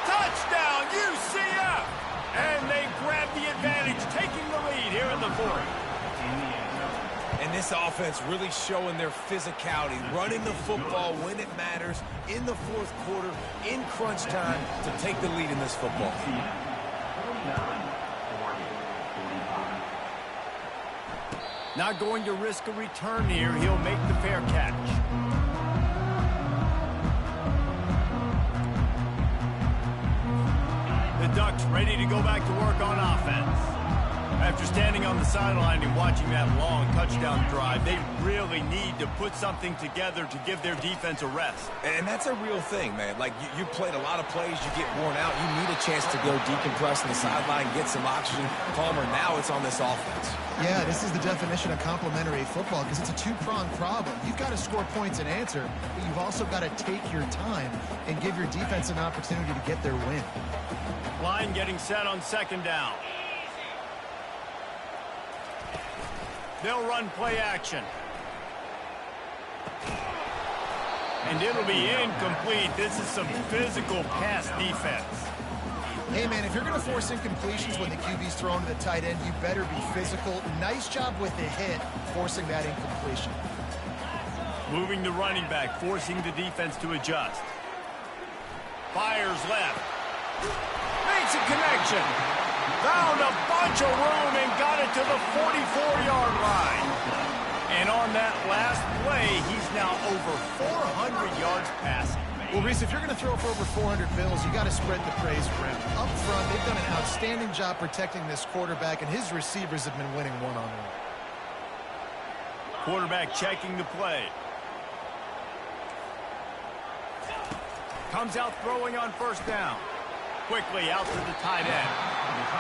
Touchdown, UCF! And they grab the advantage, taking the lead here in the 4th. And this offense really showing their physicality, running the football when it matters, in the 4th quarter, in crunch time, to take the lead in this football. Not going to risk a return here. He'll make the fair catch. The Ducks ready to go back to work on offense. After standing on the sideline and watching that long touchdown drive, they really need to put something together to give their defense a rest. And that's a real thing, man. Like, you played a lot of plays, you get worn out, you need a chance to go decompress on the sideline, get some oxygen. Palmer, now it's on this offense. Yeah, this is the definition of complementary football because it's a two-pronged problem. You've got to score points and answer, but you've also got to take your time and give your defense an opportunity to get their win. Line getting set on second down. They'll run play action. And it'll be incomplete. This is some physical pass defense. Hey, man, if you're going to force incompletions when the QB's thrown to the tight end, you better be physical. Nice job with the hit, forcing that incompletion. Moving the running back, forcing the defense to adjust. Fires left. Makes a connection. Found a bunch of room and got it to the 44-yard line. And on that last play, he's now over 400 yards passing. Well, Reese, if you're going to throw for over 400 bills, you got to spread the praise around. Up front, they've done an outstanding job protecting this quarterback, and his receivers have been winning one-on-one. Quarterback checking the play. Comes out throwing on first down. Quickly out to the tight end.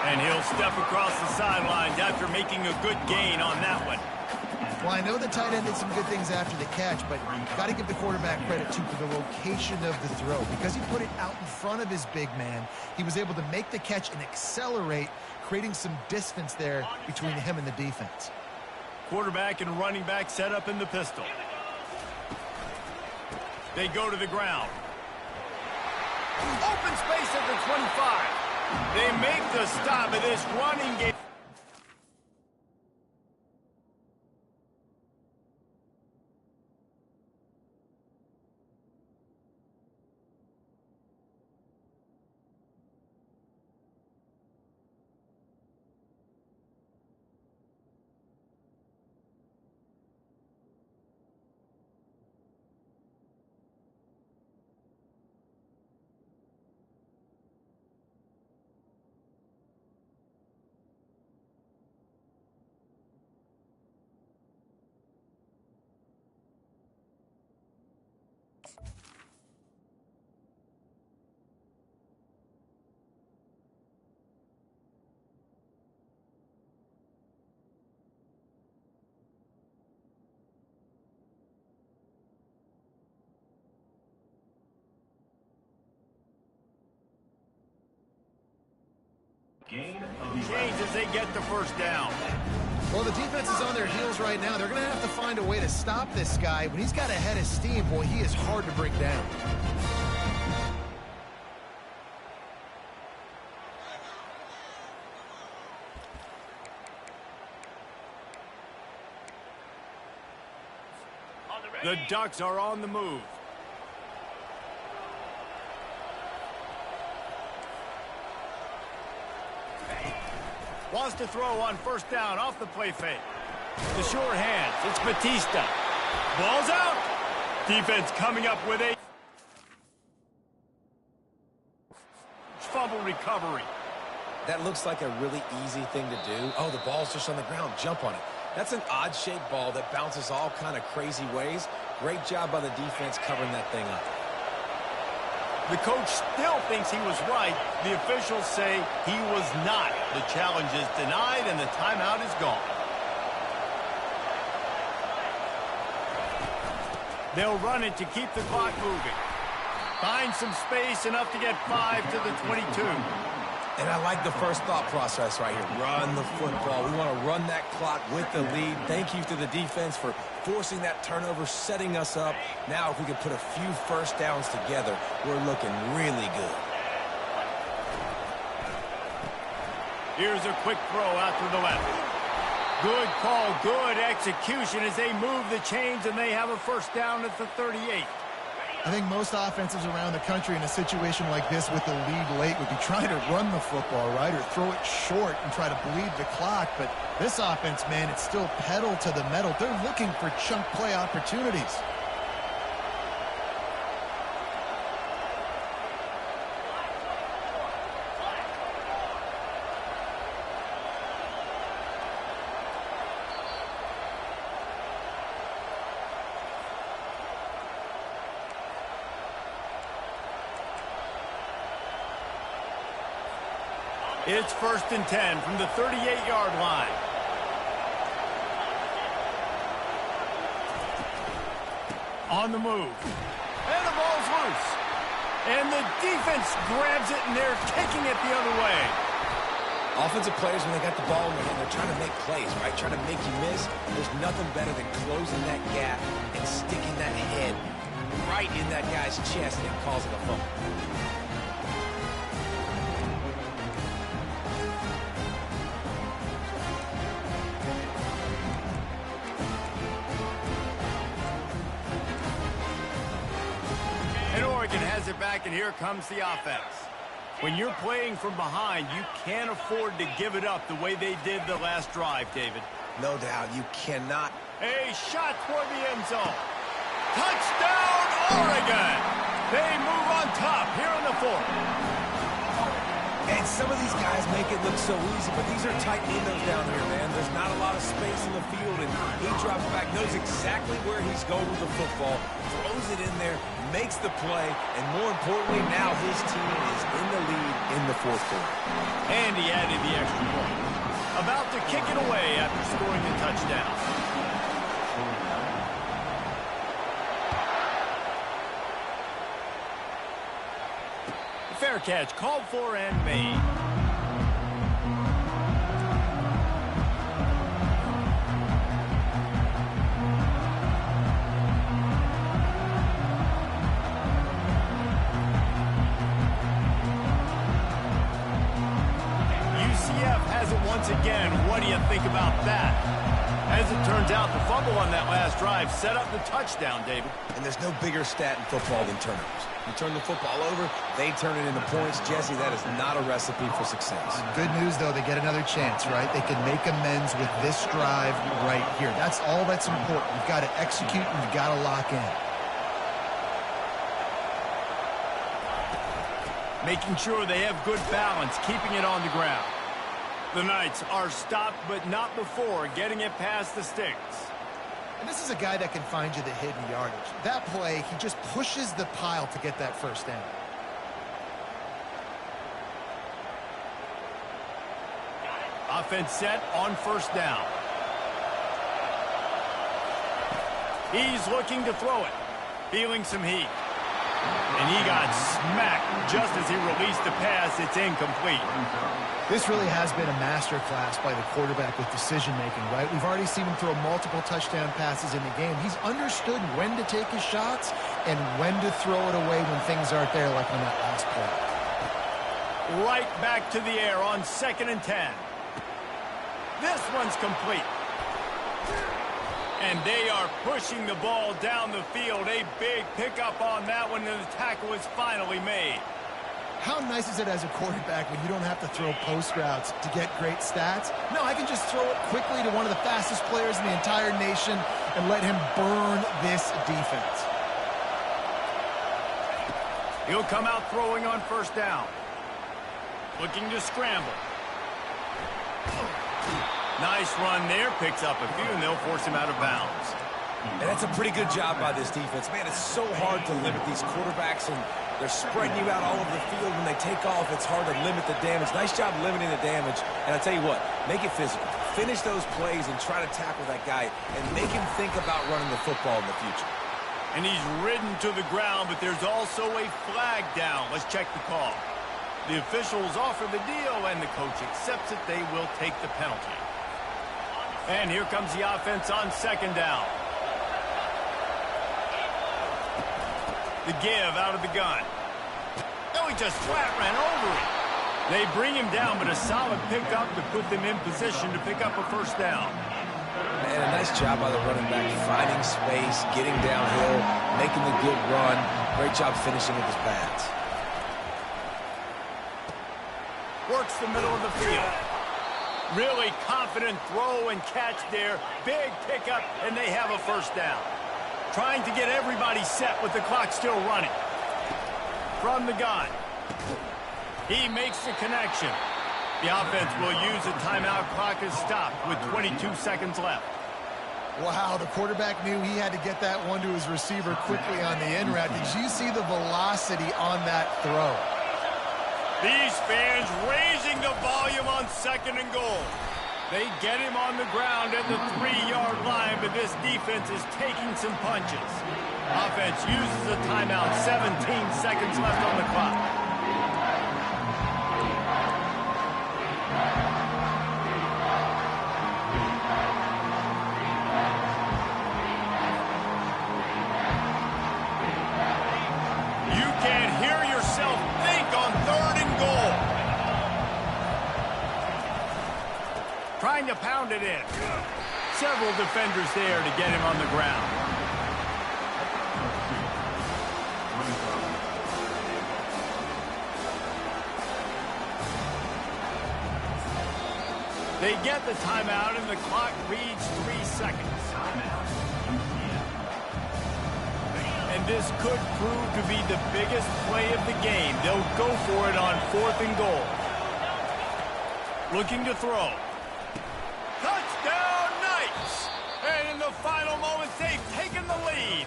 And he'll step across the sidelines after making a good gain on that one. Well, I know the tight end did some good things after the catch, but you've got to give the quarterback credit, too, for the location of the throw. Because he put it out in front of his big man, he was able to make the catch and accelerate, creating some distance there between him and the defense. Quarterback and running back set up in the pistol. They go to the ground. Open space at the 25. They make the stop of this running game. Change as they get the first down. Well, the defense is on their heels right now. They're going to have to find a way to stop this guy. When he's got a head of steam, boy, he is hard to bring down. The Ducks are on the move. Wants to throw on first down off the play fake. The short hands. It's Batista. Ball's out. Defense coming up with a fumble recovery. That looks like a really easy thing to do. Oh, the ball's just on the ground. Jump on it. That's an odd-shaped ball that bounces all kind of crazy ways. Great job by the defense covering that thing up. The coach still thinks he was right. The officials say he was not. The challenge is denied, and the timeout is gone. They'll run it to keep the clock moving. Find some space, enough to get 5 to the 22. And I like the first thought process right here. Run the football. We want to run that clock with the lead. Thank you to the defense for forcing that turnover, setting us up. Now, if we can put a few first downs together, we're looking really good. Here's a quick throw out to the left. Good call, good execution as they move the chains, and they have a first down at the 38. I think most offenses around the country in a situation like this with the lead late would be trying to run the football, right, or throw it short and try to bleed the clock. But this offense, man, it's still pedal to the metal. They're looking for chunk play opportunities. It's 1st and 10 from the 38-yard line. On the move. And the ball's loose. And the defense grabs it, and they're kicking it the other way. Offensive players, when they got the ball in their hand, they're trying to make plays, right? Trying to make you miss. There's nothing better than closing that gap and sticking that head right in that guy's chest and causing a fumble. And Oregon has it back, and here comes the offense. When you're playing from behind, you can't afford to give it up the way they did the last drive, David. No doubt, you cannot. A shot toward the end zone. Touchdown, Oregon! They move on top here in the 4th. And some of these guys make it look so easy, but these are tight windows down here, man. There's not a lot of space in the field, and he drops back, knows exactly where he's going with the football, throws it in there, makes the play, and more importantly, now his team is in the lead in the 4th quarter. And he added the extra point. About to kick it away after scoring the touchdown. Fair catch, called for and made. UCF has it once again. What do you think about that? As it turns out, the fumble on that last drive set up the touchdown, David. And there's no bigger stat in football than turnovers. You turn the football over, they turn it into points. Jesse, that is not a recipe for success. Good news, though, they get another chance, right? They can make amends with this drive right here. That's all that's important. You've got to execute and you've got to lock in. Making sure they have good balance, keeping it on the ground. The Knights are stopped, but not before getting it past the sticks. And this is a guy that can find you the hidden yardage. That play, he just pushes the pile to get that first down. Offense set on 1st down. He's looking to throw it, feeling some heat. And he got smacked just as he released the pass. It's incomplete. This really has been a masterclass by the quarterback with decision-making, right? We've already seen him throw multiple touchdown passes in the game. He's understood when to take his shots and when to throw it away when things aren't there, like on that last play. Right back to the air on 2nd and 10. This one's complete. And they are pushing the ball down the field. A big pickup on that one, and the tackle is finally made. How nice is it as a quarterback when you don't have to throw post routes to get great stats? No, I can just throw it quickly to one of the fastest players in the entire nation and let him burn this defense. He'll come out throwing on 1st down. Looking to scramble. Nice run there, picks up a few, and they'll force him out of bounds. And that's a pretty good job by this defense. Man, it's so hard to limit these quarterbacks, and they're spreading you out all over the field. When they take off, it's hard to limit the damage. Nice job limiting the damage. And I tell you what, make it physical. Finish those plays and try to tackle that guy and make him think about running the football in the future. And he's ridden to the ground, but there's also a flag down. Let's check the call. The officials offer the deal, and the coach accepts it. They will take the penalty. And here comes the offense on 2nd down. The give out of the gun. Oh, he just flat ran over it. They bring him down, but a solid pickup to put them in position to pick up a 1st down. Man, a nice job by the running back, finding space, getting downhill, making the good run. Great job finishing with his pads. Works the middle of the field. Really confident throw and catch there. Big pickup, and they have a 1st down. Trying to get everybody set with the clock still running. From the gun. He makes the connection. The offense will use a timeout. Clock is stopped with 22 seconds left. Wow, the quarterback knew he had to get that one to his receiver quickly on the in route. Did you see the velocity on that throw? These fans raising the volume on 2nd and goal. They get him on the ground at the 3-yard line, but this defense is taking some punches. Offense uses a timeout, 17 seconds left on the clock. You can't hear yourself think on 3rd and goal. Trying to pound it in. Several defenders there to get him on the ground. They get the timeout, and the clock reads 3 seconds. And this could prove to be the biggest play of the game. They'll go for it on 4th and goal. Looking to throw. Touchdown, Knights! And in the final moments, they've taken the lead.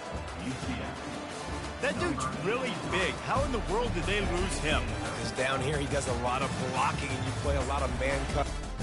That dude's really big. How in the world did they lose him? Because down here, he does a lot of blocking, and you play a lot of man coverage.